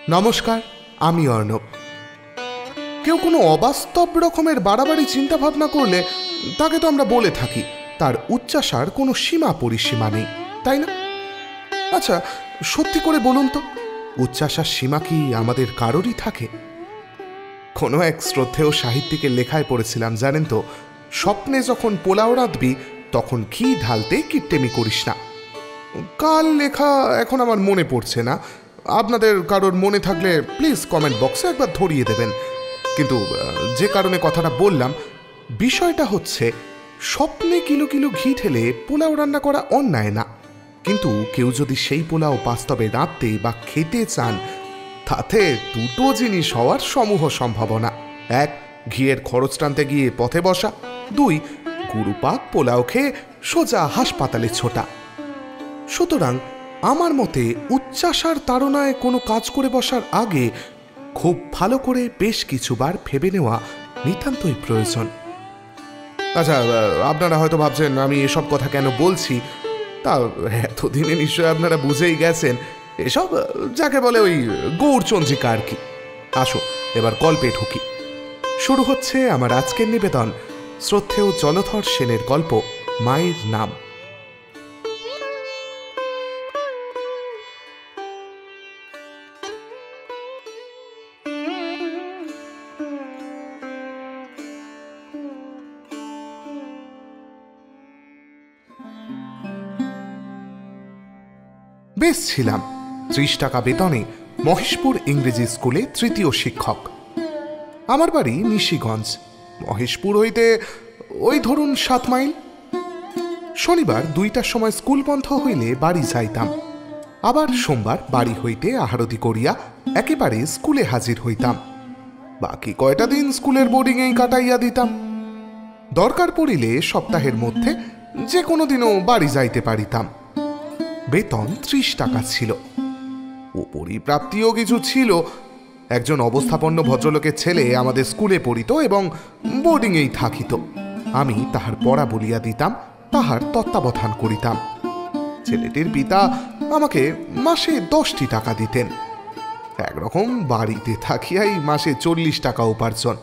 নমস্কার, আমি অর্ণব। কেউ কোনো অবাস্তব রকমের বাড়াবাড়ি চিন্তা ভাবনা করলে তাকে তো আমরা বলে থাকি তার উচ্চাসার কোনো সীমা পরিসীমা নেই, তাই না? আচ্ছা, সত্যি করে বলুন তো, উচ্চাসার সীমা কি আমাদের কারোরই থাকে? কোনো এক শ্রদ্ধেয় সাহিত্যিকের লেখায় পড়েছিলাম, জানেন তো, স্বপ্নে যখন পোলাও রাঁধবি তখন ঘি ঢালতে কিট্টেমি করিস না। কাল লেখা এখন আমার মনে পড়ছে না, আপনাদের কারোর মনে থাকলে প্লিজ কমেন্ট বক্সে একবার ধরিয়ে দেবেন। কিন্তু যে কারণে কথাটা বললাম, বিষয়টা হচ্ছে স্বপ্নে কিলো কিলো ঘি ঢেলে পোলাও রান্না করা অন্যায় না, কিন্তু কেউ যদি সেই পোলাও বাস্তবে রাঁধতে বা খেতে চান, তাতে দুটো জিনিস হওয়ার সমূহ সম্ভাবনা। এক, ঘিয়ের খরচ টানতে গিয়ে পথে বসা। দুই, গুরুপাক পোলাও খেয়ে সোজা হাসপাতালে ছোটা। সুতরাং আমার মতে উচ্চাসার তাড়নায় কোনো কাজ করে বসার আগে খুব ভালো করে বেশ কিছুবার ভেবে নেওয়া নিতান্তই প্রয়োজন। আচ্ছা, আপনারা হয়তো ভাবছেন আমি এসব কথা কেন বলছি, তা এতদিনে নিশ্চয়ই আপনারা বুঝেই গেছেন এসব যাকে বলে ওই গৌরচন্দ্রিকা আর কি। আসো এবার গল্পে ঢুকি। শুরু হচ্ছে আমার আজকের নিবেদন, শ্রদ্ধেয় জলধর সেনের গল্প মায়ের নাম। বেশ ছিলাম 30 টাকা বেতনে মহেশপুর ইংরেজি স্কুলে তৃতীয় শিক্ষক। আমার বাড়ি নিশিগঞ্জ, মহেশপুর হইতে ওই ধরুন 7 মাইল। শনিবার 2টার সময় স্কুল বন্ধ হইলে বাড়ি যাইতাম, আবার সোমবার বাড়ি হইতে আহারতি করিয়া একেবারে স্কুলে হাজির হইতাম। বাকি কয়টা দিন স্কুলের বোর্ডিংয়েই কাটাইয়া দিতাম। দরকার পড়িলে সপ্তাহের মধ্যে যে কোনো দিনও বাড়ি যাইতে পারিতাম। বেতন 30 টাকা ছিল। পরিপ্রাপ্তিও কিছু ছিল। একজন অবস্থাপন্ন ভদ্রলোকের ছেলে আমাদের স্কুলে পড়িত এবং বোর্ডিংয়েই থাকিত। আমি তাহার পড়া বলিয়া দিতাম, তাহার তত্ত্বাবধান করিতাম। ছেলেটির পিতা আমাকে মাসে 10টি টাকা দিতেন। একরকম বাড়িতে থাকিয়াই মাসে 40 টাকা উপার্জন।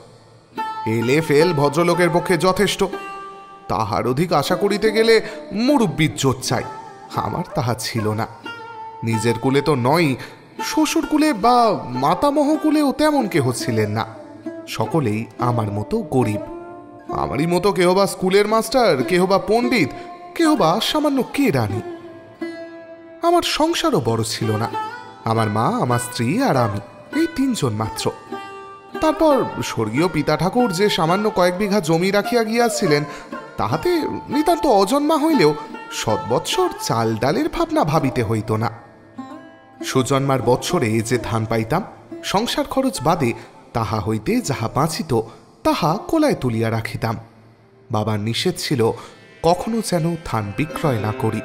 এল ভদ্রলোকের পক্ষে যথেষ্ট। তাহার অধিক আশা করিতে গেলে মুরব্বির জোর চাই। আমার তাহা ছিল না। নিজের কুলে তো নয়, শ্বশুর কুলে বা মাতামহ কুলেও তেমন কেহ ছিলেন না। সকলেই আমার মতো গরিব। আমারই মতো কেহ বা স্কুলের মাস্টার, কেহ বা পণ্ডিত, কেহ বা সামান্য কেরানি। আমার সংসারও বড় ছিল না। আমার মা, আমার স্ত্রী আর আমি, এই 3 জন মাত্র। তারপর স্বর্গীয় পিতা ঠাকুর যে সামান্য কয়েক বিঘা জমি রাখিয়া গিয়াছিলেন, তাহাতে নিতান্ত অজন্মা হইলেও সৎবৎসর চাল ডালের ভাবনা ভাবিতে হইত না। সুজন্মার বৎসরে যে ধান পাইতাম, সংসার খরচ বাদে তাহা হইতে যাহা বাঁচিত তাহা কোলায় তুলিয়া রাখিতাম। বাবার নিষেধ ছিল কখনো যেন ধান বিক্রয় না করি।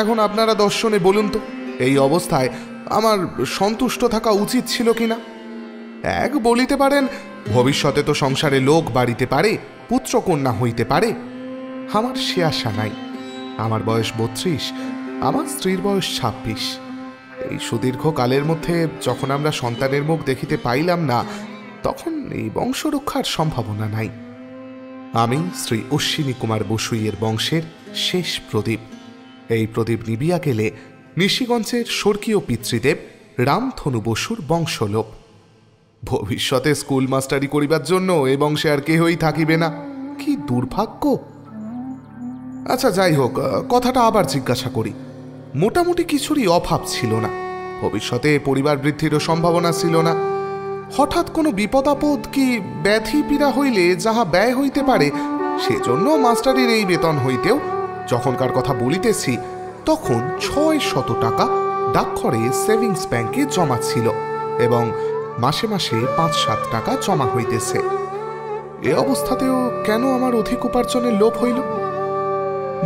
এখন আপনারা দর্শনে বলুন তো, এই অবস্থায় আমার সন্তুষ্ট থাকা উচিত ছিল কিনা? এক বলিতে পারেন, ভবিষ্যতে তো সংসারে লোক বাড়িতে পারে, পুত্রকন্যা হইতে পারে। আমার সে আশা নাই। আমার বয়স 32, আমার স্ত্রীর বয়স 26। এই সুদীর্ঘ কালের মধ্যে যখন আমরা সন্তানের মুখ দেখিতে পাইলাম না, তখন এই বংশ রক্ষার সম্ভাবনা নাই। আমি শ্রী অশ্বিনী কুমার বসুইয়ের বংশের শেষ প্রদীপ। এই প্রদীপ নিবিয়া গেলে নিশিগঞ্জের স্বর্গীয় পিতৃদেব রামধনু বসুর বংশলোপ। ভবিষ্যতে স্কুল মাস্টারি করিবার জন্য এ বংশে আর কেহই থাকিবে না। কি দুর্ভাগ্য! আচ্ছা, যাই হোক, কথাটা আবার জিজ্ঞাসা করি। মোটামুটি কিছুরই অভাব ছিল না। ভবিষ্যতে পরিবার বৃদ্ধিরও সম্ভাবনা ছিল না। হঠাৎ কোনো বিপদ আপদ কি ব্যাধি পীড়া হইলে যাহা ব্যয় হইতে পারে, সেজন্য মাস্টারের এই বেতন হইতেও যখনকার কথা বলিতেছি, তখন 600 টাকা ডাকঘরে সেভিংস ব্যাংকে জমা ছিল এবং মাসে মাসে 5-7 টাকা জমা হইতেছে। এ অবস্থাতেও কেন আমার অধিক উপার্জনের লোভ হইল?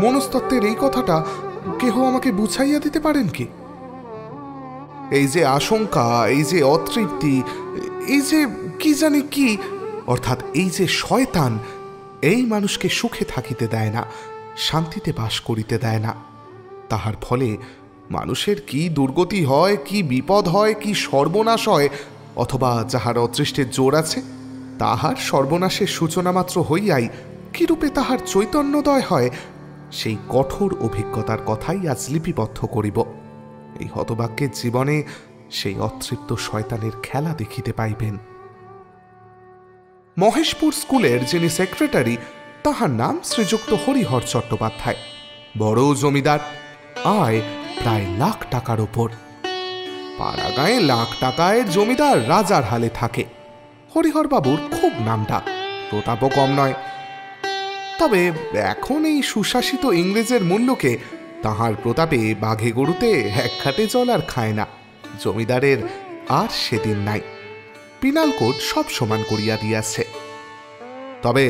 মনস্তত্ত্বের এই কথাটা কেহ আমাকে বুঝাইয়া দিতে পারেন কি? এই যে আশঙ্কা, এই যে অতৃপ্তি, এই যে কি জানি কি, অর্থাৎ এই যে শয়তান, এই মানুষকে সুখে থাকিতে দেয় না, শান্তিতে বাস করিতে দেয় না। তাহার ফলে মানুষের কি দুর্গতি হয়, কি বিপদ হয়, কি সর্বনাশ হয়, অথবা যাহার অদৃষ্টের জোর আছে, তাহার সর্বনাশের সূচনা মাত্র হইয়াই কিরূপে তাহার চৈতন্যদয় হয়, সেই কঠোর অভিজ্ঞতার কথাই আজ লিপিবদ্ধ করিব। এই হতভাগ্যের জীবনে সেই অতৃপ্ত শয়তানের খেলা দেখিতে পাইবেন। মহেশপুর স্কুলের যিনি সেক্রেটারি, তাহার নাম শ্রীযুক্ত হরিহর চট্টোপাধ্যায়। বড় জমিদার, আয় প্রায় লাখ টাকার ওপর। পাড়াগাঁয়ে লাখ টাকায় জমিদার রাজার হালে থাকে। হরিহর বাবুর খুব নামডাক, প্রতাপও কম নয়। তবে এখন এই সুশাসিত ইংরেজের মূল্যকে তাহার প্রতাপে বাঘে গরুতে এক ঘাটে জল আর খায় না। জমিদারের আর সেদিন নাই, পিনাল কোড সব সমান করিয়া দিয়াছে। তবে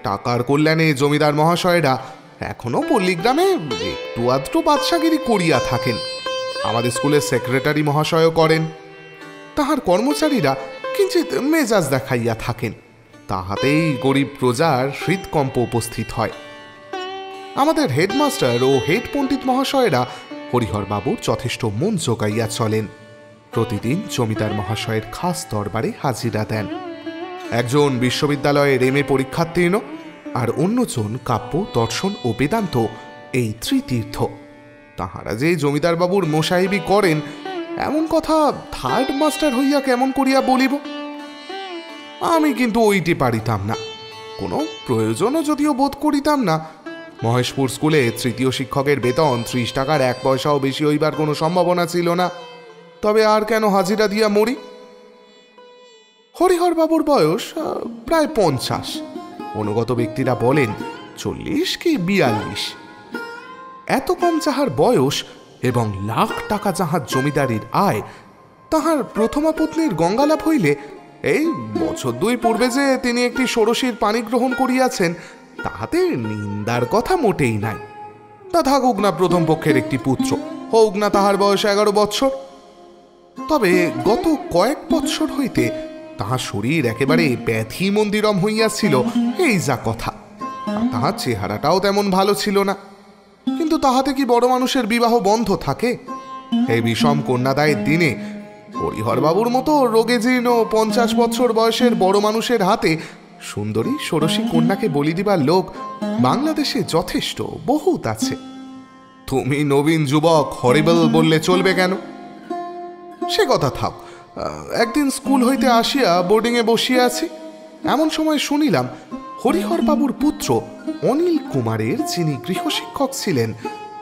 টাকার কল্যাণে জমিদার মহাশয়েরা এখনো পল্লীগ্রামে একটু আধটু বাদশাগিরি করিয়া থাকেন। আমাদের স্কুলের সেক্রেটারি মহাশয়ও করেন। তাহার কর্মচারীরা কিঞ্চিত মেজাজ দেখাইয়া থাকেন, তাহাতেই গরিব প্রজার হৃদকম্প উপস্থিত হয়। আমাদের হেডমাস্টার ও হেড পণ্ডিত মহাশয়েরা হরিহর বাবুর যথেষ্ট মন জোগাইয়া চলেন। প্রতিদিন জমিদার মহাশয়ের খাস দরবারে হাজিরা দেন। একজন বিশ্ববিদ্যালয়ের এমএ পরীক্ষার্থীর্ণ, আর অন্যজন কাব্য, দর্শন ও বেদান্ত, এই ত্রিতীর্থ। তাহারা যে জমিদার বাবুর মোসাহেবি করেন, এমন কথা থার্ড মাস্টার হইয়া কেমন করিয়া বলিব? আমি কিন্তু ওইটি পারিতাম না, কোনো প্রয়োজনও যদিও বোধ করিতাম না। মহেশপুর স্কুলে তৃতীয় শিক্ষকের বেতন 30 টাকার 1 পয়সাও বেশি হইবার কোনো সম্ভাবনা ছিল না। তবে আর কেন হাজিরা দিয়া মরি? হরিহর বাবুর বয়স প্রায় 50, অনুগত ব্যক্তিরা বলেন 40 কি 42। এত কম যাহার বয়স এবং লাখ টাকা যাহার জমিদারির আয়, তাহার প্রথমা পত্নীর গঙ্গালাভ হইলে এই বছর 2 পূর্বে যে তিনি একটি ষোড়শীর পানি গ্রহণ করিয়াছেন, তাহাতে নিন্দার কথা মোটেই নাই। তা থাকুক না প্রথম পক্ষের একটি পুত্র, হোক না তাহার বয়স 11 বৎসর। তবে গত কয়েক বৎসর হইতে তাহার শরীর একেবারে ব্যাধি মন্দিরম হইয়াছিল, এই যা কথা। তাহার চেহারাটাও তেমন ভালো ছিল না, কিন্তু তাহাতে কি বড় মানুষের বিবাহ বন্ধ থাকে? এই বিষম কন্যাদায়ের দিনে হরিহরবাবুর মতো রোগে জীর্ণ 50 বছর বয়সের বড় মানুষের হাতে সুন্দরী ষোড়শী কন্যাকে বলি দিবার লোক বাংলাদেশে যথেষ্ট বহুত আছে। তুমি নবীন যুবক হরিবল বললে চলবে কেন? সে কথা থাক। একদিন স্কুল হইতে আসিয়া বোর্ডিংয়ে বসিয়া আছি, এমন সময় শুনিলাম হরিহর বাবুর পুত্র অনিল কুমারের যিনি গৃহশিক্ষক ছিলেন,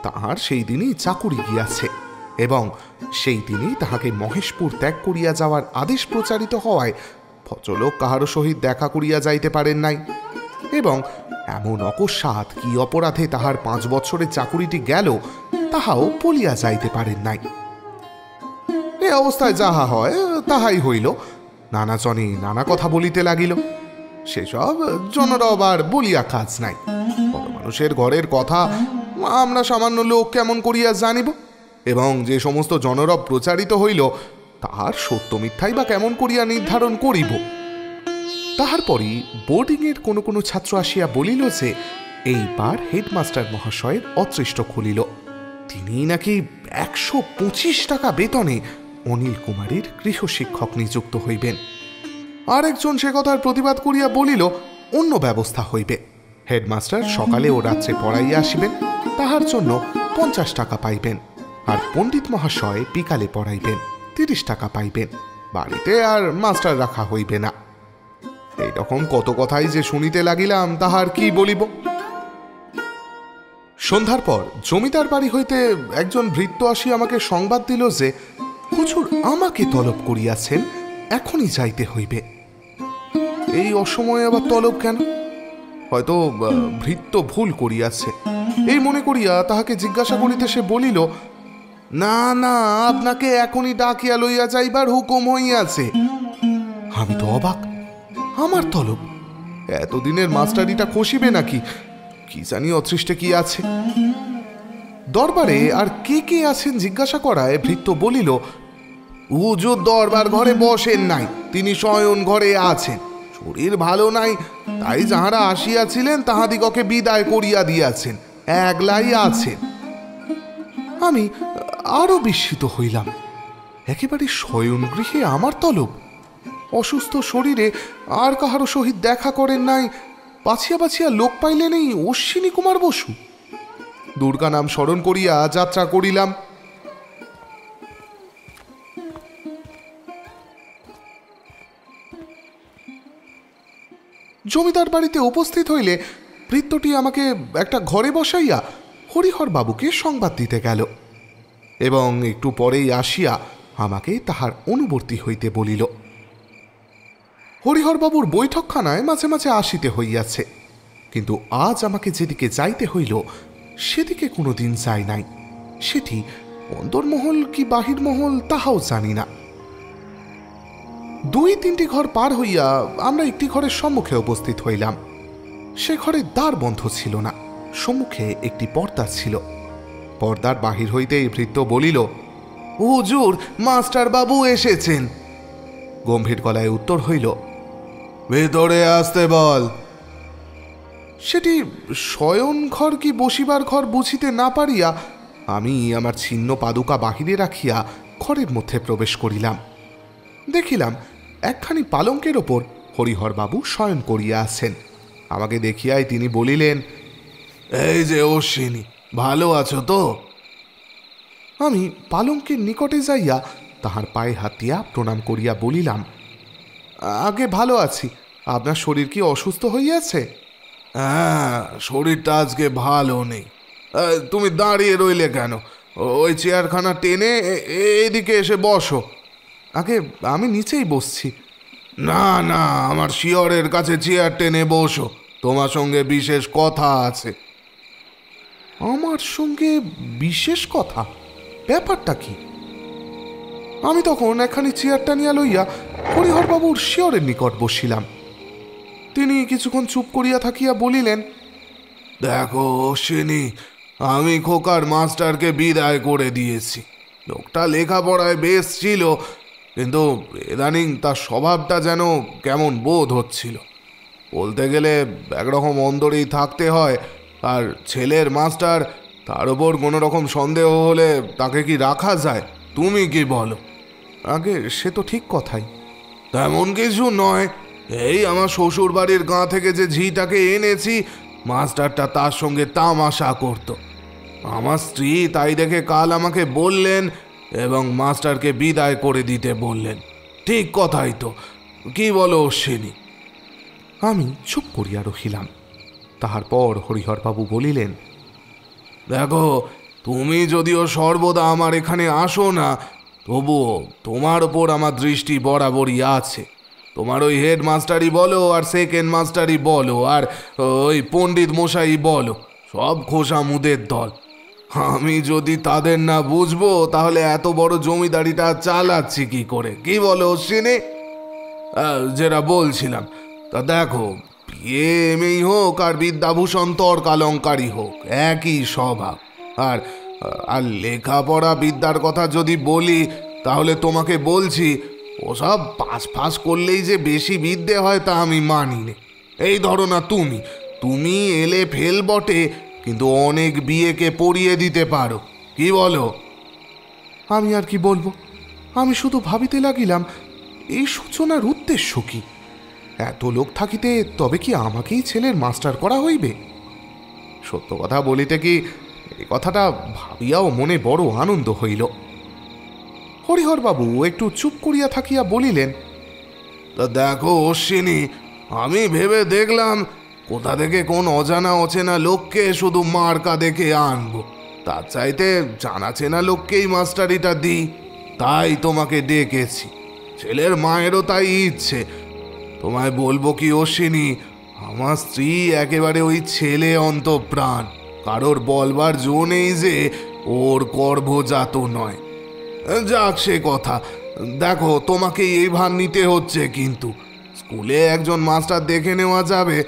তাহার সেই দিনই চাকুরি গিয়াছে এবং সেই দিনই তাহাকে মহেশপুর ত্যাগ করিয়া যাওয়ার আদেশ প্রচারিত হওয়ায় ভদ্রলোক কাহারও সহিত দেখা করিয়া যাইতে পারেন নাই, এবং এমন অকস্মাৎ কি অপরাধে তাহার 5 বছরের চাকুরিটি গেল তাহাও বলিয়া যাইতে পারেন নাই। এ অবস্থায় যাহা হয় তাহাই হইল। নানা জনে নানা কথা বলিতে লাগিল। সেসব জনরব আর বলিয়া কাজ নাই। বড় মানুষের ঘরের কথা আমরা সামান্য লোক কেমন করিয়া জানিব, এবং যে সমস্ত জনরব প্রচারিত হইল তাহার সত্য মিথ্যাই বা কেমন করিয়া নির্ধারণ করিব? তাহার পরই বোর্ডিংয়ের কোনো কোনো ছাত্র আসিয়া বলিল যে এইবার হেডমাস্টার মহাশয়ের অদৃষ্ট খুলিল। তিনি নাকি 125 টাকা বেতনে অনিল কুমারের গৃহশিক্ষক নিযুক্ত হইবেন। আর একজন সে কথার প্রতিবাদ করিয়া বলিল অন্য ব্যবস্থা হইবে। হেডমাস্টার সকালে ও রাত্রে পড়াইয়া আসিবেন, তাহার জন্য 50 টাকা পাইবেন, আর পণ্ডিত মহাশয় বিকালে পড়াইবেন, 30 টাকা পাইবেন। বাড়িতে আর মাস্টার রাখা হইবে না। এইরকম কত কথাই যে শুনিতে লাগিলাম, তাহার কি বলিব। সন্ধ্যার পর জমিদার বাড়ি হইতে একজন ভৃত্য আসিয়া আমাকে সংবাদ দিল যে হুজুর আমাকে তলব করিয়াছেন, এখনই যাইতে হইবে। এই অসময়ে আবার তলব কেন? হয়তো ভৃত্য ভুল করিয়াছে, এই মনে করিয়া তাহাকে জিজ্ঞাসা করিতে সে বলিল, না না, আপনাকে এখনই ডাকিয়া লইয়া যাইবার হুকুম হইয়াছে। আমি তো অবাক, আমার তলব? এতদিনের মাস্টারিটা খসিবে নাকি? কি জানি অদৃষ্টে কি আছে। দরবারে আর কে কে আছেন জিজ্ঞাসা করায় ভৃত্য বলিল, হুজুর দরবার ঘরে বসেন নাই, তিনি শয়ন ঘরে আছেন। শরীর ভালো নাই, তাই যাহারা আসিয়াছিলেন তাহাদিগকে বিদায় করিয়া দিয়াছেন, একলাই আছেন। আমি আরো বিস্মিত হইলাম। একেবারে শয়নগৃহে আমার তলব। অসুস্থ শরীরে আর কাহারও সহিত দেখা করেন নাই, বাছিয়া বাছিয়া লোক পাইলেন এই অশ্বিনী কুমার বসু। দুর্গা নাম স্মরণ করিয়া যাত্রা করিলাম। জমিদার বাড়িতে উপস্থিত হইলে ভৃত্যটি আমাকে একটা ঘরে বসাইয়া হরিহর বাবুকে সংবাদ দিতে গেল এবং একটু পরেই আসিয়া আমাকে তাহার অনুবর্তী হইতে বলিল। হরিহরবাবুর বৈঠকখানায় মাঝে মাঝে আসিতে হইয়াছে, কিন্তু আজ আমাকে যেদিকে যাইতে হইল সেদিকে কোনোদিন যাই নাই। সেটি অন্তর্মহল কি বাহির মহল তাহাও জানি না। 2-3টি ঘর পার হইয়া আমরা একটি ঘরের সম্মুখে উপস্থিত হইলাম। সে ঘরে দ্বার বন্ধ ছিল না, সম্মুখে একটি পর্দা ছিল। পর্দার বাহির হইতেই ভৃত্য বলিল, হুজুর, মাস্টার বাবু এসেছেন। গম্ভীর গলায় উত্তর হইল, ভেতরে আসতে বল। সেটি শয়ন ঘর কি বসিবার ঘর বুঝিতে না পারিয়া আমি আমার ছিন্ন পাদুকা বাহিরে রাখিয়া ঘরের মধ্যে প্রবেশ করিলাম। দেখিলাম একখানি পালঙ্কের ওপর হরিহরবাবু শয়ন করিয়া আছেন। আমাকে দেখিয়াই তিনি বলিলেন, এই যে অশ্বিনী, ভালো আছো তো? আমি পালঙ্কের নিকটে যাইয়া তাহার পায়ে হাত দিয়া প্রণাম করিয়া বলিলাম, আগে ভালো আছি। আপনার শরীর কি অসুস্থ হইয়াছে? হ্যাঁ, শরীরটা আজকে ভালো নেই। তুমি দাঁড়িয়ে রইলে কেন? ওই চেয়ারখানা টেনে এদিকে এসে বসো। আগে আমি নিচেই বসছি। না না, আমার শিয়রের কাছে চেয়ার টেনে বসো, তোমার সঙ্গে বিশেষ কথা আছে। আমার সঙ্গে বিশেষ কথা? ব্যাপারটা কি? আমি তখন একখানি চেয়ার টানিয়া লইয়া হরিহরবাবুর শিয়রের নিকট বসিলাম। তিনি কিছুক্ষণ চুপ করিয়া থাকিয়া বলিলেন, দেখো অশ্বিনী, আমি খোকার মাস্টারকে বিদায় করে দিয়েছি। লোকটা লেখাপড়ায় বেশ ছিল, কিন্তু ইদানিং তার স্বভাবটা যেন কেমন বোধ হচ্ছিল। বলতে গেলে একরকম অন্দরেই থাকতে হয়, আর ছেলের মাস্টার, তার ওপর কোনো রকম সন্দেহ হলে তাকে কি রাখা যায়? তুমি কি বলো? আগে সে তো ঠিক কথাই। তেমন কিছু নয়, এই আমার শ্বশুর বাড়ির গাঁ থেকে যে ঝিটাকে এনেছি, মাস্টারটা তার সঙ্গে তামাশা করত। আমার স্ত্রী তাই দেখে কাল আমাকে বললেন এবং মাস্টারকে বিদায় করে দিতে বললেন। ঠিক কথাই তো, কি বলো অশ্বিনী? আমি চুপ করিয়া রহিলাম। তাহার পর হরিহরবাবু বলিলেন, দেখো, তুমি যদিও সর্বদা আমার এখানে আসো না, তবুও তোমার ওপর আমার দৃষ্টি বরাবরই আছে। তোমার ওই হেড মাস্টারই বলো আর সেকেন্ড মাস্টারই বলো আর ওই পণ্ডিত মশাই বলো, সব খোসামুদের দল। আমি যদি তাদের না বুঝবো তাহলে এত বড় জমিদারিটা চালাচ্ছি কি করে? কি বলো অশ্বিনী? যেটা বলছিলাম, তা দেখো, বিএমই হোক আর বিদ্যাভূষণ তর্কালঙ্কারী হোক, একই স্বভাব। আর আর লেখাপড়া বিদ্যার কথা যদি বলি, তাহলে তোমাকে বলছি, ওসব পাস ফাঁস করলেই যে বেশি বিদ্যে হয় তা আমি মানি না। এই ধরো না, তুমি এলে ফেল বটে, কিন্তু অনেক বিয়েকে পড়িয়ে দিতে পারো। কি বলো? আমি আর কি বলবো? আমি শুধু ভাবিতে লাগিলাম, এই সূচনার উদ্দেশ্য কি? এত লোক থাকিতে তবে কি আমাকেই ছেলের মাস্টার করা হইবে? সত্য কথা বলিতে কি, এই কথাটা ভাবিয়াও মনে বড় আনন্দ হইল। হরিহরবাবু একটু চুপ করিয়া থাকিয়া বলিলেন, তা দেখো অশ্বিনী, আমি ভেবে দেখলাম কোথা থেকে কোন অজানা অচেনা লোককে শুধু মার্কা দেখে আনবো, তার চাইতে জানা চেনা লোককেই মাস্টারিটা দিই। তাই তোমাকে ডেকেছি। ছেলের মায়েরও তাই ইচ্ছে। তোমায় বলবো কি অশ্বিনী, আমার স্ত্রী একেবারে ওই ছেলে অন্তঃপ্রাণ। কারোর বলবার জো নেই যে ওর গর্ভজাত নয়। যাক সে কথা, দেখো, তোমাকে এই ভার নিতে হচ্ছে, কিন্তু স্কুলে একজন মাস্টার দেখে নেওয়া যাবে।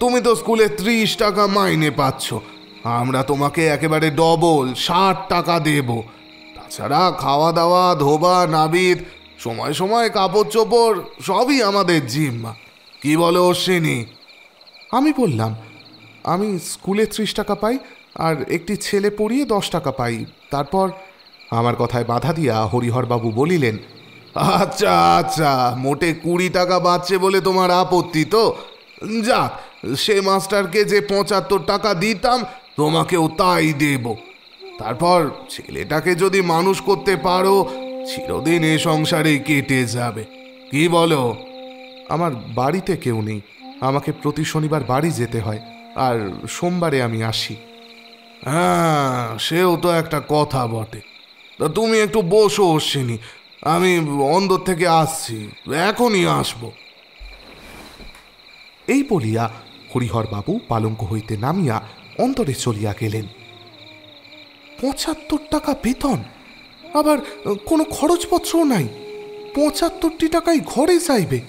তুমি তো স্কুলে 30 টাকা মাইনে পাচ্ছ, আমরা তোমাকে একেবারে ডবল 60 টাকা দেব। তাছাড়া খাওয়া দাওয়া, ধোবা, নাবিদ, সময় সময় কাপড় চোপড় সবই আমাদের জিম্মা। কি বলো অশ্বিনী? আমি বললাম, আমি স্কুলে 30 টাকা পাই, আর একটি ছেলে পড়িয়ে 10 টাকা পাই। তারপর আমার কথায় বাধা দিয়া হরিহরবাবু বলিলেন, আচ্ছা আচ্ছা, মোটে 20 টাকা বাঁচছে বলে তোমার আপত্তি তো? যাক, সে মাস্টারকে যে 75 টাকা দিতাম তোমাকেও তাই দেব। তারপর ছেলেটাকে যদি মানুষ করতে পারো, চিরদিন এ সংসারে কেটে যাবে। কি বলো? আমার বাড়িতে কেউ নেই, আমাকে প্রতি শনিবার বাড়ি যেতে হয়, আর সোমবারে আমি আসি। হ্যাঁ, সেও তো একটা কথা বটে। তা তুমি একটু বসো অশ্বিনী, আমি অন্দর থেকে আসছি, এখনই আসবো। এই বলিয়া হরিহরবাবু পালঙ্ক হইতে নামিয়া অন্তরে চলিয়া গেলেন। 75 টাকা বেতন, আবার কোনো খরচপত্রও নাই, 75টি টাকাই ঘরে চাইবে।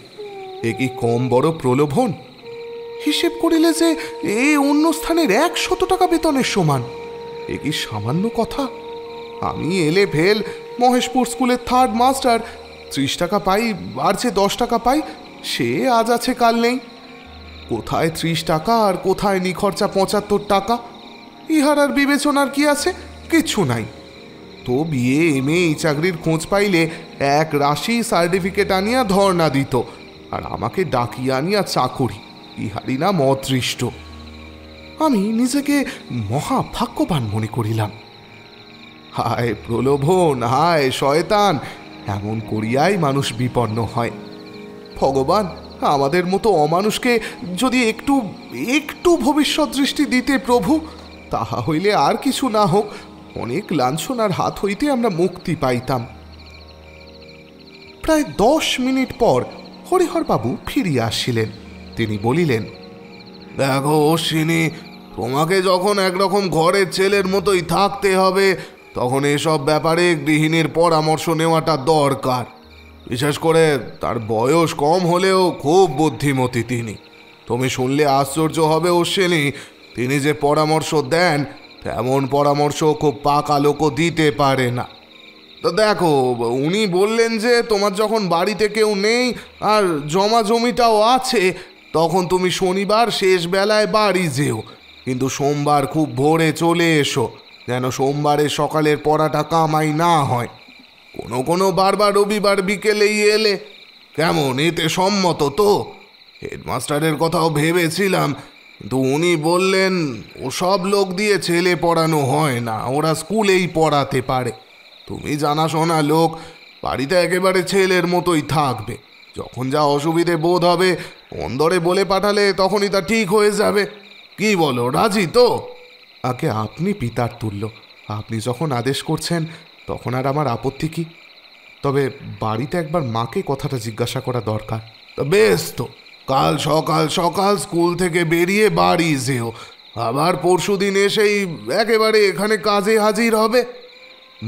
এ কি কম বড় প্রলোভন? হিসেব করিলে যে এ অন্য স্থানের 100 টাকা বেতনের সমান। এ কি সামান্য কথা? আমি এলে ফেল মহেশপুর স্কুলের 3rd মাস্টার, 30 টাকা পাই, আর যে 10 টাকা পাই সে আজ আছে কাল নেই। কোথায় 30 টাকা আর কোথায় নিখরচা 75 টাকা? ইহার আর বিবেচনার কি আছে? কিচ্ছু নাই। তো বিয়ে এমএ এই চাকরির খোঁজ পাইলে এক রাশি সার্টিফিকেট আনিয়া ধর্ণা দিত, আর আমাকে ডাকিয়া আনিয়া চাকরি। ইহারই নাম অদৃষ্ট। আমি নিজেকে মহাভাগ্যবান মনে করিলাম। হায় প্রলোভন, হায় শয়তান, এমন করিয়াই মানুষ বিপন্ন হয়। ভগবান আমাদের মতো অমানুষকে যদি একটু একটু ভবিষ্যৎ দৃষ্টি দিতে প্রভু, তাহা হইলে আর কিছু না হোক, অনেক লাঞ্ছনার হাত হইতে আমরা মুক্তি পাইতাম। প্রায় 10 মিনিট পর হরিহরবাবু ফিরিয়া আসিলেন। তিনি বলিলেন, দেখো অশ্বিনী, তোমাকে যখন একরকম ঘরের ছেলের মতোই থাকতে হবে, তখন এসব ব্যাপারে গৃহিণীর পরামর্শ নেওয়াটা দরকার। বিশেষ করে তার বয়স কম হলেও খুব বুদ্ধিমতী তিনি। তুমি শুনলে আশ্চর্য হবে অশ্বিনী, তিনি যে পরামর্শ দেন তেমন পরামর্শ খুব পাকা লোকও দিতে পারে না। তো দেখো, উনি বললেন যে তোমার যখন বাড়িতে কেউ নেই আর জমা জমিটাও আছে, তখন তুমি শনিবার শেষ বেলায় বাড়ি যেও, কিন্তু সোমবার খুব ভোরে চলে এসো, যেন সোমবারে সকালের পড়াটা কামাই না হয়। কোনো কোনো বারবার রবিবার বিকেলেই এলে। কেমন, এতে সম্মত তো? হেডমাস্টারের কথাও ভেবেছিলাম, কিন্তু উনি বললেন ওসব লোক দিয়ে ছেলে পড়ানো হয় না, ওরা স্কুলেই পড়াতে পারে। তুমি জানাশোনা লোক, বাড়িতে একেবারে ছেলের মতোই থাকবে। যখন যা অসুবিধে বোধ হবে অন্দরে বলে পাঠালে তখনই তা ঠিক হয়ে যাবে। কি বলো, রাজি তো? আগে আপনি পিতার তুল্য, আপনি যখন আদেশ করছেন তখন আর আমার আপত্তি কি? তবে বাড়িতে একবার মাকে কথাটা জিজ্ঞাসা করা দরকার। বেশ তো, কাল সকাল সকাল স্কুল থেকে বেরিয়ে বাড়ি যেও, আবার পরশুদিন এসেই একেবারে এখানে কাজে হাজির হবে।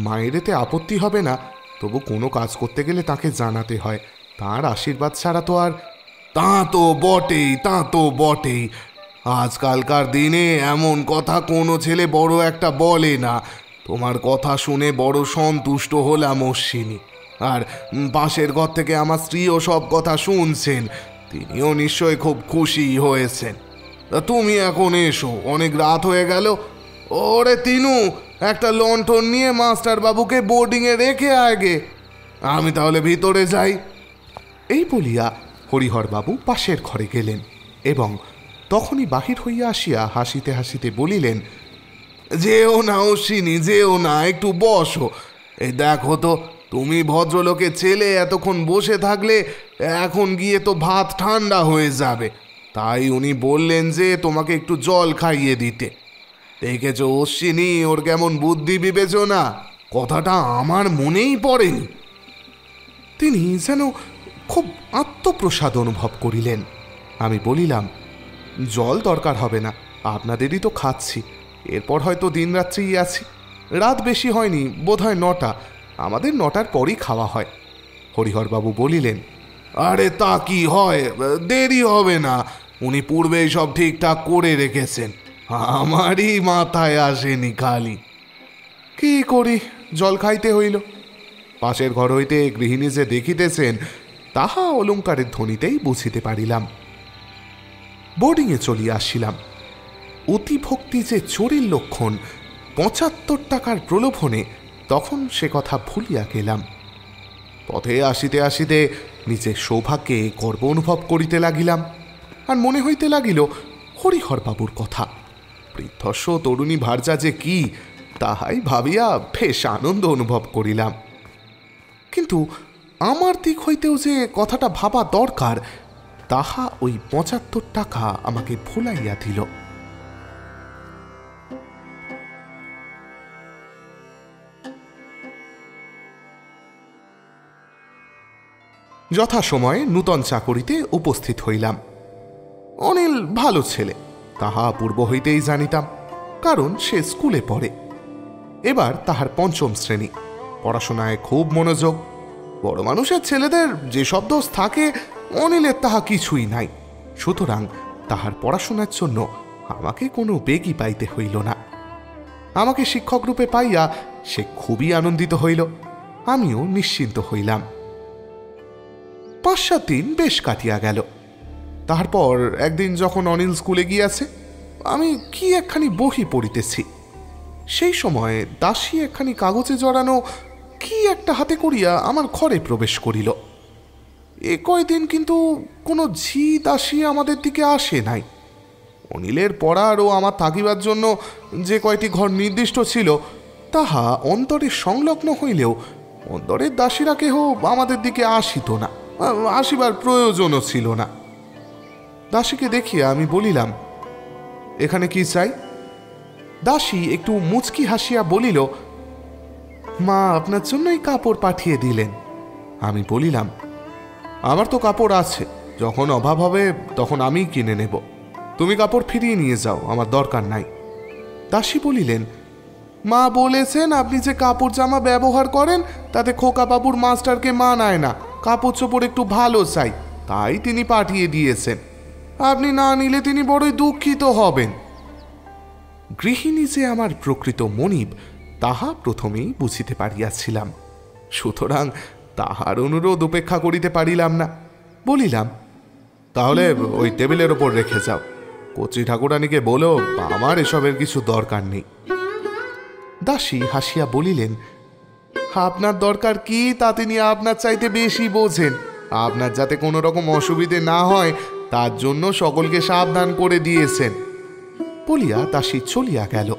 মায়ের এতে আপত্তি হবে না, তবু কোনো কাজ করতে গেলে তাকে জানাতে হয়, তার আশীর্বাদ ছাড়া তো আর। তা তো বটেই, তা তো বটেই। আজকালকার দিনে এমন কথা কোনো ছেলে বড় একটা বলে না। তোমার কথা শুনে বড় সন্তুষ্ট হলাম অশ্বিনী। আর পাশের ঘর থেকে আমার স্ত্রীও সব কথা শুনছেন, তিনিও নিশ্চয় খুব খুশি হয়েছেন। তুমি এখন এসো, অনেক রাত হয়ে গেল। ওরে তিনু, একটা লণ্ঠন নিয়ে মাস্টার বাবুকে বোর্ডিংয়ে রেখে আগে, আমি তাহলে ভিতরে যাই। এই বলিয়া হরিহরবাবু পাশের ঘরে গেলেন এবং তখনই বাহির হইয়া আসিয়া হাসিতে হাসিতে বলিলেন, যেও না অশ্বিনী, যেও না, একটু বসো। এই দেখো তো, তুমি ভদ্রলোকের ছেলে এতক্ষণ বসে থাকলে এখন গিয়ে তো ভাত ঠান্ডা হয়ে যাবে, তাই উনি বললেন যে তোমাকে একটু জল খাইয়ে দিতে। দেখেছো অশ্বিনী, ওর কেমন বুদ্ধি বিবেচনা, কথাটা আমার মনেই পড়েনি। তিনি যেন খুব আত্মপ্রসাদ অনুভব করিলেন। আমি বলিলাম, জল দরকার হবে না, আপনাদেরই তো খাচ্ছি, এরপর হয়তো দিনরাত্রিই আছি। রাত বেশি হয়নি, বোধহয় 9টা, আমাদের 9টার পরই খাওয়া হয়। হরিহরবাবু বলিলেন, আরে তা কি হয়, দেরি হবে না, উনি পূর্বেই সব ঠিকঠাক করে রেখেছেন, আমারই মাথায় আসেনি খালি। কি করি, জল খাইতে হইল। পাশের ঘর হইতে গৃহিণী যে দেখিতেছেন তাহা অলঙ্কারের ধ্বনিতেই বুঝিতে পারিলাম। বোর্ডিংয়ে চলিয়া আসিলাম। অতিভক্তি যে চোরের লক্ষণ, ৭৫ টাকার প্রলোভনে তখন সে কথা ভুলিয়া গেলাম। পথে আসিতে আসিতে নিজের সৌভাগ্যে গর্ব অনুভব করিতে লাগিলাম, আর মনে হইতে লাগিল হরিহরবাবুর কথা। বৃদ্ধস্ব তরুণী ভার্যা যে কি, তাহাই ভাবিয়া বেশ আনন্দ অনুভব করিলাম। কিন্তু আমার দিক হইতেও যে কথাটা ভাবা দরকার, তাহা ওই ৭৫ টাকা আমাকে ভুলাইয়া দিল। যথাসময়ে নূতন চাকরিতে উপস্থিত হইলাম। অনিল ভালো ছেলে, তাহা পূর্ব হইতেই জানিতাম, কারণ সে স্কুলে পড়ে। এবার তাহার ৫ম শ্রেণী, পড়াশোনায় খুব মনোযোগ। বড় মানুষের ছেলেদের যে সব দোষ থাকে, অনিলের তাহা কিছুই নাই। সুতরাং তাহার পড়াশোনার জন্য আমাকে কোনো বেগই পাইতে হইল না। আমাকে শিক্ষক রূপে পাইয়া সে খুবই আনন্দিত হইল, আমিও নিশ্চিন্ত হইলাম। ৫-৭ দিন বেশ কাটিয়া গেল। তারপর একদিন যখন অনিল স্কুলে গিয়াছে, আমি কি একখানি বহি পড়িতেছি। সেই সময় দাসী একখানি কাগজে জড়ানো কি একটা হাতে করিয়া আমার ঘরে প্রবেশ করিল। এ কয়দিন কিন্তু কোনো ঝি দাসী আমাদের দিকে আসে নাই। অনিলের পড়ার ও আমার থাকিবার জন্য যে কয়টি ঘর নির্দিষ্ট ছিল, তাহা অন্তরে সংলগ্ন হইলেও অন্তরের দাসীরা কেহ আমাদের দিকে আসিত না, আসিবার প্রয়োজনও ছিল না। দাসীকে দেখিয়া আমি বলিলাম, এখানে কি চাই? দাসী একটু মুচকি হাসিয়া বলিল, মা আপনার জন্যই কাপড় পাঠিয়ে দিলেন। আমি বলিলাম, আমার তো কাপড় আছে, যখন অভাব হবে তখন আমিই কিনে নেব, তুমি কাপড় ফিরিয়ে নিয়ে যাও, আমার দরকার নাই। দাসী বলিলেন, মা বলেছেন আপনি যে কাপড় জামা ব্যবহার করেন তাতে খোকা বাবুর মাস্টারকে মানায় না, কাপড় চোপড় একটু ভালো চাই, তাই তিনি পাঠিয়ে দিয়েছেন। আপনি না নিলে তিনি বড়ই দুঃখিত হবেন। গৃহিণী যে আমার প্রকৃত মনিব, তাহা প্রথমেই বুঝিতে পারিয়াছিলাম। সুতরাং তাহার অনুরোধ উপেক্ষা করিতে পারিলাম না। বলিলাম, তাহলে ওই টেবিলের ওপর রেখে যাও, কচি ঠাকুরানীকে বলো আমার এসবের কিছু দরকার নেই। দাসী হাসিয়া বলিলেন, আপনার দরকার কি তা তিনি আপনার চাইতে বেশি বোঝেন। আপনার যাতে কোনো রকম অসুবিধে না হয় তার জন্য সকলকে সাবধান করে দিয়েছেন। বলিয়া দাসী চলিয়া গেল।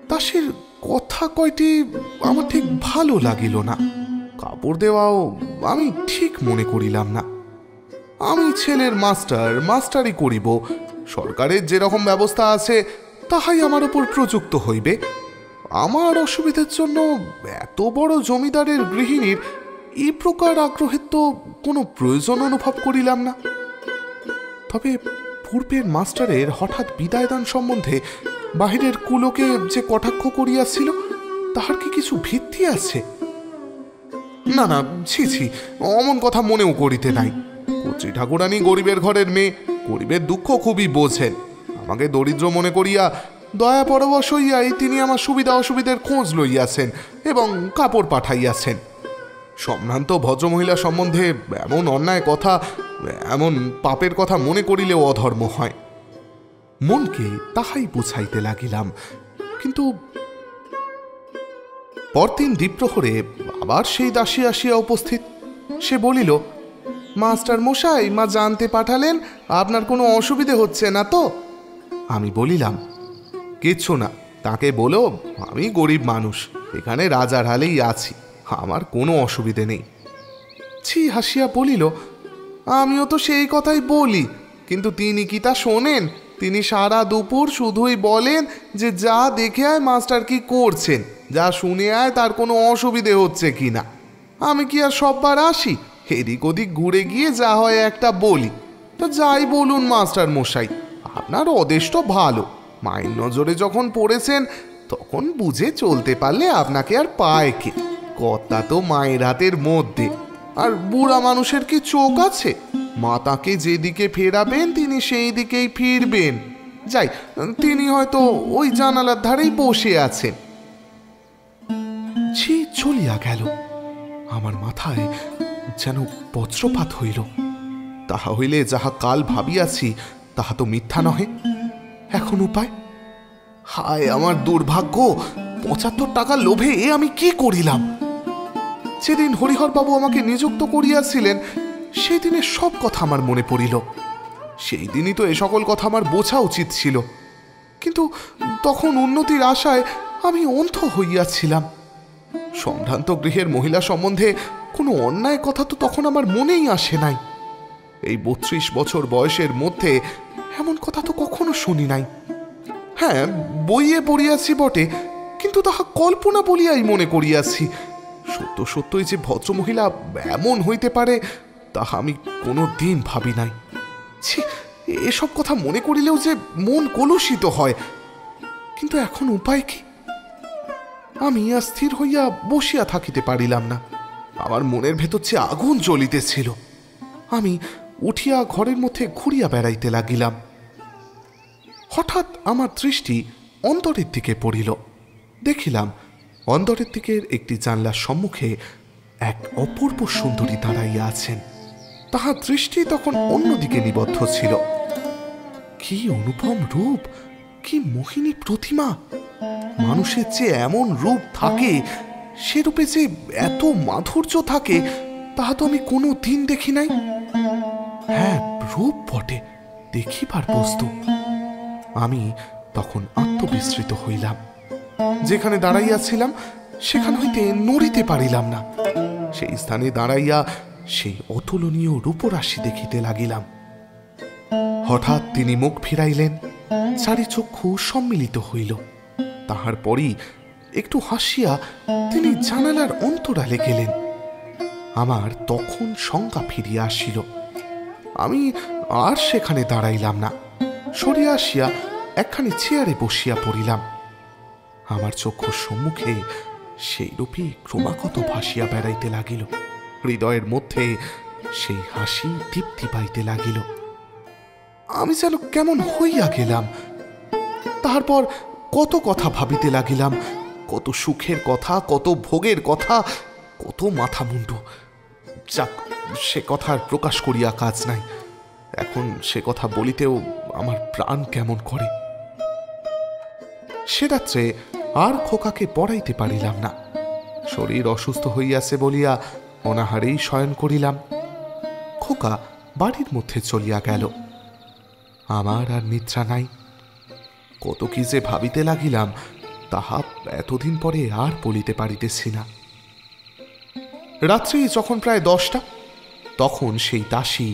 দাসীর কথা কয়টি আমার ঠিক ভালো লাগিল না। কাপড় দেওয়াও আমি ঠিক মনে করিলাম না। আমি ছেলের মাস্টারই করিব, সরকারের যেরকম ব্যবস্থা আছে তাহাই আমার উপর প্রযুক্ত হইবে। আমার অসুবিধার জন্য এত বড় জমিদারের গৃহিণীর এই প্রকার আগ্রহের তো কোনো প্রয়োজন অনুভব করিলাম না। তবে পূর্বের মাস্টারের হঠাৎ বিদায়দান সম্বন্ধে বাহিরের কুলোকে যে কটাক্ষ করিয়াছিল, তাহার কি কিছু ভিত্তি আছে? না না, ছি ছি, অমন কথা মনেও করিতে নাই। কচি ঠাকুরানী গরিবের ঘরের মেয়ে, গরিবের দুঃখ খুবই বোঝেন। আমাকে দরিদ্র মনে করিয়া দয়া পরবশ হইয়াই তিনি আমার সুবিধা অসুবিধার খোঁজ লইয়াছেন এবং কাপড় পাঠাইয়াছেন। সম্ভ্রান্ত ভদ্রমহিলা সম্বন্ধে এমন অন্যায় কথা, এমন পাপের কথা মনে করিলেও অধর্ম হয়। মনকে তাহাই বুঝাইতে লাগিলাম। কিন্তু পরদিন দ্বীপ্রহরে আবার সেই দাসী আসিয়া উপস্থিত। সে বলিল, মাস্টার মশাই, মা জানতে পাঠালেন আপনার কোনো অসুবিধে হচ্ছে না তো? আমি বলিলাম, কিচ্ছু না, তাকে বলো আমি গরিব মানুষ, এখানে রাজার হালেই আছি, আমার কোনো অসুবিধে নেই। ছি হাসিয়া বলিল, আমিও তো সেই কথাই বলি, কিন্তু তিনি কি তা শোনেন? তিনি সারা দুপুর শুধুই বলেন যে যা দেখে আয় মাস্টার কি করছেন, যা শুনে আয় তার কোনো অসুবিধে হচ্ছে কি না। আমি কি আর সববার আসি? এদিক ওদিক ঘুরে গিয়ে যা হয় একটা বলি। তা যাই বলুন মাস্টার মশাই, আপনার অদেষ্ট ভালো, মায়ের নজরে যখন পড়েছেন তখন বুঝে চলতে পারলে আপনাকে আর পায় কে? কর্তা তো মায়ের হাতের মধ্যে, আর বুড়া মানুষের কি চোখ আছে? মাতাকে যেদিকে ফেরাবেন তিনি সেই দিকেই ফিরবেন। যাই, তিনি হয়তো ওই জানালার ধারেই বসে আছেন। ছি চলিয়া গেল। আমার মাথায় যেন বজ্রপাত হইল। তাহা হইলে যাহা কাল ভাবিয়াছি তাহা তো মিথ্যা নহে। এখন উপায়? হায় আমার দুর্ভাগ্য! ৭৫ টাকার লোভে আমি কি করিলাম! যেদিন হরিহরবাবু আমাকে নিযুক্ত করিয়াছিলেন সেই দিনের সব কথা আমার মনে পড়িল। সেই দিনই তো এ সকল কথা আমার বোঝা উচিত ছিল, কিন্তু তখন উন্নতির আশায় আমি অন্ধ হইয়াছিলাম। সম্ভ্রান্ত গৃহের মহিলা সম্বন্ধে কোনো অন্যায় কথা তো তখন আমার মনেই আসে নাই। এই ৩২ বছর বয়সের মধ্যে এমন কথা তো কখনো শুনি নাই। হ্যাঁ, বইয়ে পড়িয়াছি বটে, কিন্তু তাহা কল্পনা বলিয়াই মনে করিয়াছি। সত্য সত্যই যে ভদ্রমহিলা এমন হইতে পারে তাহা আমি কোনো দিন ভাবি নাই। ছি, এসব কথা মনে করিলেও যে মন কলুষিত হয়। কিন্তু এখন উপায় কি? আমি স্থির হইয়া বসিয়া থাকিতে পারিলাম না। আমার মনের ভেতর যে আগুন জ্বলিতেছিল। আমি উঠিয়া ঘরের মধ্যে ঘুরিয়া বেড়াইতে লাগিলাম। হঠাৎ আমার দৃষ্টি অন্তরের দিকে পড়িল। দেখিলাম অন্তরের দিকের একটি জানলার সম্মুখে এক অপূর্ব সুন্দরী দাঁড়াইয়া আছেন। তাহার দৃষ্টি তখন অন্যদিকে নিবদ্ধ ছিল। কি অনুপম রূপ, কি মোহিনী প্রতিমা! মানুষের যে এমন রূপ থাকে, সে রূপে যে এত মাধুর্য থাকে তাহা তো আমি কোনো দিন দেখি নাই। হ্যাঁ, রূপ বটে, দেখিবার বস্তু। আমি তখন আত্মবিস্মৃত হইলাম। যেখানে দাঁড়াইয়াছিলাম সেখান হইতে নড়িতে পারিলাম না। সেই স্থানে দাঁড়াইয়া সেই অতুলনীয় রূপরাশি দেখিতে লাগিলাম। হঠাৎ তিনি মুখ ফিরাইলেন, চারি চক্ষু সম্মিলিত হইল। তাহার পরই একটু হাসিয়া তিনি জানালার অন্তরালে গেলেন। আমার তখন শঙ্কা ফিরিয়া আসিল। আমি আর সেখানে দাঁড়াইলাম না, সরিয়া আসিয়া একখানি চেয়ারে বসিয়া পড়িলাম। আমার চক্ষুর সম্মুখে সেই রূপী ক্রমাগত ভাসিয়া বেড়াইতে লাগিল। হৃদয়ের মধ্যে সেই হাসি দীপ্তি পাইতে লাগিল। আমি যেন কেমন হইয়া গেলাম। তারপর কত কথা ভাবিতে লাগিলাম, কত সুখের কথা, কত ভোগের কথা, কত মাথা মুন্ডু। যাক, সে কথার প্রকাশ করিয়া কাজ নাই। এখন সে কথা বলিতেও আমার প্রাণ কেমন করে। সে রাত্রে আর খোকাকে পড়াইতে পারিলাম না। শরীর অসুস্থ হইয়াছে বলিয়া অনাহারেই শয়ন করিলাম। খোকা বাড়ির মধ্যে চলিয়া গেল। আমার আর নিদ্রা নাই। কত কি যে ভাবিতে লাগিলাম তাহা এতদিন পরে আর বলিতে পারিতেছি না। রাত্রি যখন প্রায় 10টা, তখন সেই দাসী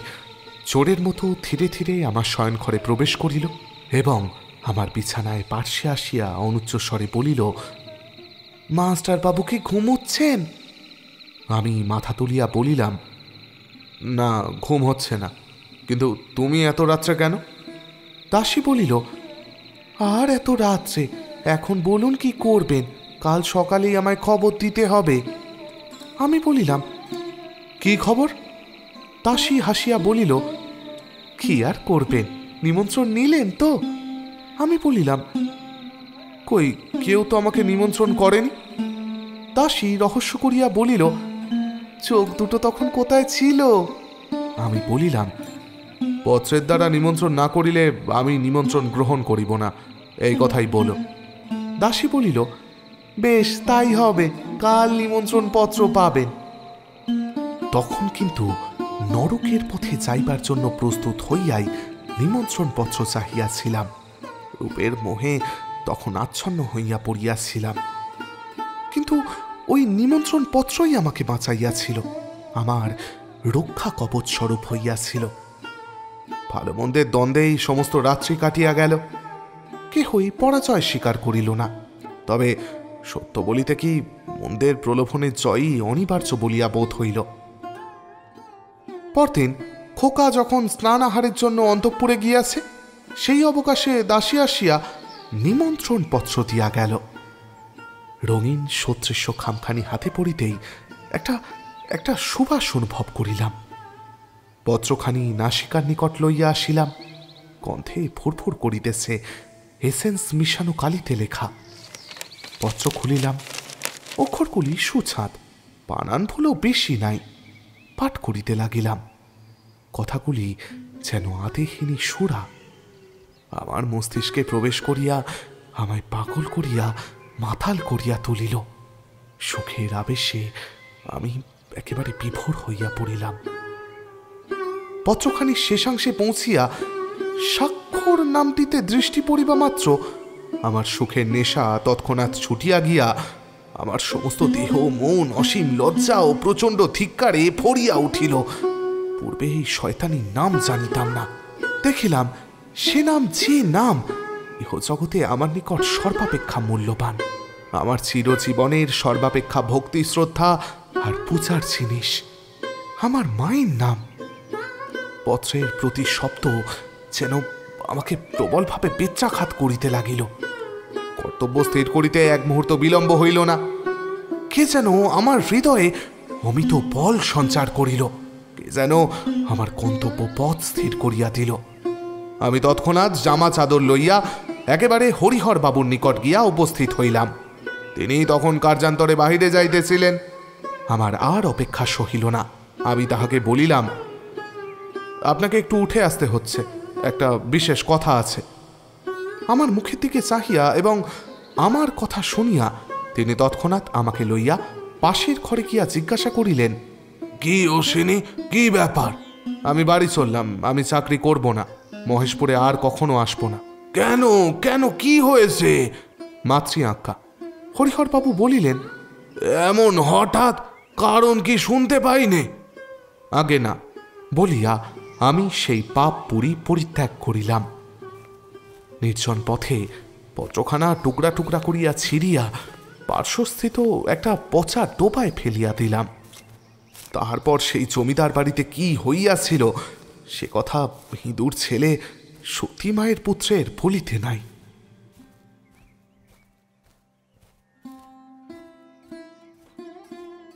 চোরের মতো ধীরে ধীরে আমার শয়নঘরে প্রবেশ করিল এবং আমার বিছানায় পার্শ্বে আসিয়া অনুচ্চ স্বরে বলিল, মাস্টার বাবু কি ঘুমোচ্ছেন? আমি মাথা তুলিয়া বলিলাম, না, ঘুম হচ্ছে না। কিন্তু তুমি এত রাত্রে কেন? দাসী বলিল, আর এত রাত্রে? এখন বলুন কি করবেন? কাল সকালেই আমায় খবর দিতে হবে। আমি বলিলাম, কি খবর? দাসী হাসিয়া বলিল, কি আর করবেন, নিমন্ত্রণ নিলেন তো? আমি বলিলাম, কই, কেউ তো আমাকে নিমন্ত্রণ করেনি। দাসী রহস্য করিয়া বলিল, চোখ দুটো তখন কোথায় ছিল? আমি বলিলাম, পত্রের দ্বারা নিমন্ত্রণ না করিলে আমি নিমন্ত্রণ গ্রহণ করিব না, এই কথাই বলো। দাসী বলিল, বেশ, তাই হবে, কাল নিমন্ত্রণ পত্র পাবেন। তখন কিন্তু নরকের পথে যাইবার জন্য প্রস্তুত হইয়াই নিমন্ত্রণ পত্র চাহিয়াছিলাম। রূপের মোহে তখন আচ্ছন্ন হইয়া পড়িয়াছিলাম। কিন্তু ওই নিমন্ত্রণ পত্রই আমাকে বাঁচাইয়াছিল, আমার রক্ষা কবচ স্বরূপ হইয়াছিল। ভালো মন্দের দ্বন্দ্বেই সমস্ত রাত্রি কাটিয়া গেল। কেহই পরাজয় স্বীকার করিল না। তবে সত্য বলিতে কি, মন্দের প্রলোভনের জয়ই অনিবার্য বলিয়া বোধ হইল। পরদিন খোকা যখন স্নানাহারের জন্য অন্তঃপুরে গিয়াছে, সেই অবকাশে দাসী আসিয়া নিমন্ত্রণ পত্র দিয়া গেল। রঙিন সদৃশ্য খামখানি হাতে পড়িতেই একটা সুবাস অনুভব করিলাম। পত্রখানি নাসিকার নিকট লইয়া আসিলাম। গন্ধে ফুরফুর করিতেছে, এসেন্স মিশানো কালিতে লেখা। পত্র খুলিলাম। অক্ষরগুলি সুছাঁদ, বানান ভুলও বেশি নাই। পাঠ করিতে লাগিলাম। কথাগুলি যেন আদেহিনী সুরা। আমার মস্তিষ্কে প্রবেশ করিয়া আমায় পাগল করিয়া মাতাল করিয়া তুলিল। সুখের আবেশে আমি একেবারে বিভোর হইয়া পড়িলাম। পত্রখানি শেষাংশে পৌঁছিয়া স্বাক্ষর নামটিতে দৃষ্টি পড়িবা মাত্র আমার সুখের নেশা তৎক্ষণাৎ ছুটিয়া গিয়া আমার সমস্ত দেহ মন অসীম লজ্জা ও প্রচণ্ড ধিক্কারে ভরিয়া উঠিল। পূর্বে এই শয়তানির নাম জানিতাম না, দেখিলাম সে নাম যে নাম ইহ জগতে আমার নিকট সর্বাপেক্ষা মূল্যবান, আমার চিরজীবনের সর্বাপেক্ষা ভক্তি শ্রদ্ধা আর পূজার জিনিস, আমার মায়ের নাম। পত্রের প্রতি শব্দ যেন আমাকে প্রবলভাবে বেচ্চাঘাত করিতে লাগিল। কর্তব্য স্থির করিতে এক মুহূর্ত বিলম্ব হইল না। কে যেন আমার হৃদয়ে অমিত বল সঞ্চার করিল, কে যেন আমার গন্তব্য পথ স্থির করিয়া দিল। আমি তৎক্ষণাৎ জামা চাদর লইয়া একেবারে হরিহর বাবুর নিকট গিয়া উপস্থিত হইলাম। তিনি তখন কার্যান্তরে বাহিরে যাইতেছিলেন। আমার আর অপেক্ষা সহিল না। আমি তাহাকে বলিলাম, আপনাকে একটু উঠে আসতে হচ্ছে, একটা বিশেষ কথা আছে। আমার মুখের দিকে চাহিয়া এবং আমার কথা শুনিয়া তিনি তৎক্ষণাৎ আমাকে লইয়া পাশের ঘরে গিয়া জিজ্ঞাসা করিলেন, কি অশ্বিনী, কি ব্যাপার? আমি বাড়ি চললাম, আমি চাকরি করব না, মহেশপুরে আর কখনো আসবো না। কেন কেন, কি হয়েছে? মাতৃ আজ্ঞা। হরিহরবাবু বলিলেন, এমন হঠাৎ, কারণ কি শুনতে পাইনি? আগে না, বলিয়া আমি সেই পাপ পুরী পরিত্যাগ করিলাম। নির্জন পথে পত্রখানা টুকরা টুকরা করিয়া ছিঁড়িয়া পার্শ্বস্থিত একটা পচা ডোবায় ফেলিয়া দিলাম। তাহার সেই জমিদার বাড়িতে কি হইয়াছিল সে কথা হিঁদুর ছেলে সতী মায়ের পুত্রের বলিতে নাই।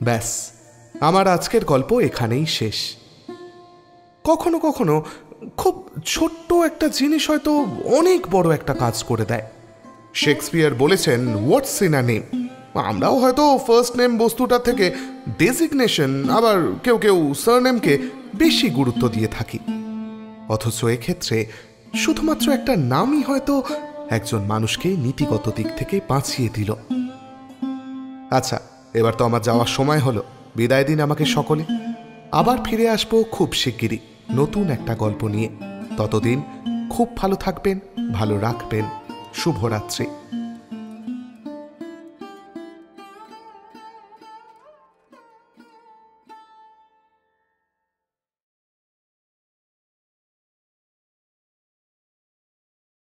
ব্যাস, আমার আজকের গল্প এখানেই শেষ। কখনো কখনো খুব ছোট্ট একটা জিনিস হয়তো অনেক বড় একটা কাজ করে দেয়। শেক্সপিয়ার বলেছেন, হোয়াটস ইন আ নেম। আমরাও হয়তো ফার্স্ট নেম বস্তুটা থেকে ডেজিগনেশন, আবার কেউ কেউ সারনেমকে বেশি গুরুত্ব দিয়ে থাকি। অথচ এক্ষেত্রে শুধুমাত্র একটা নামই হয়তো একজন মানুষকে নীতিগত দিক থেকে বাঁচিয়ে দিল। আচ্ছা, এবার তো আমার যাওয়ার সময় হলো। বিদায় দিন আমাকে সকলে। আবার ফিরে আসবো খুব শিগগিরই নতুন একটা গল্প নিয়ে। ততদিন খুব ভালো থাকবেন, ভালো রাখবেন। শুভরাত্রি।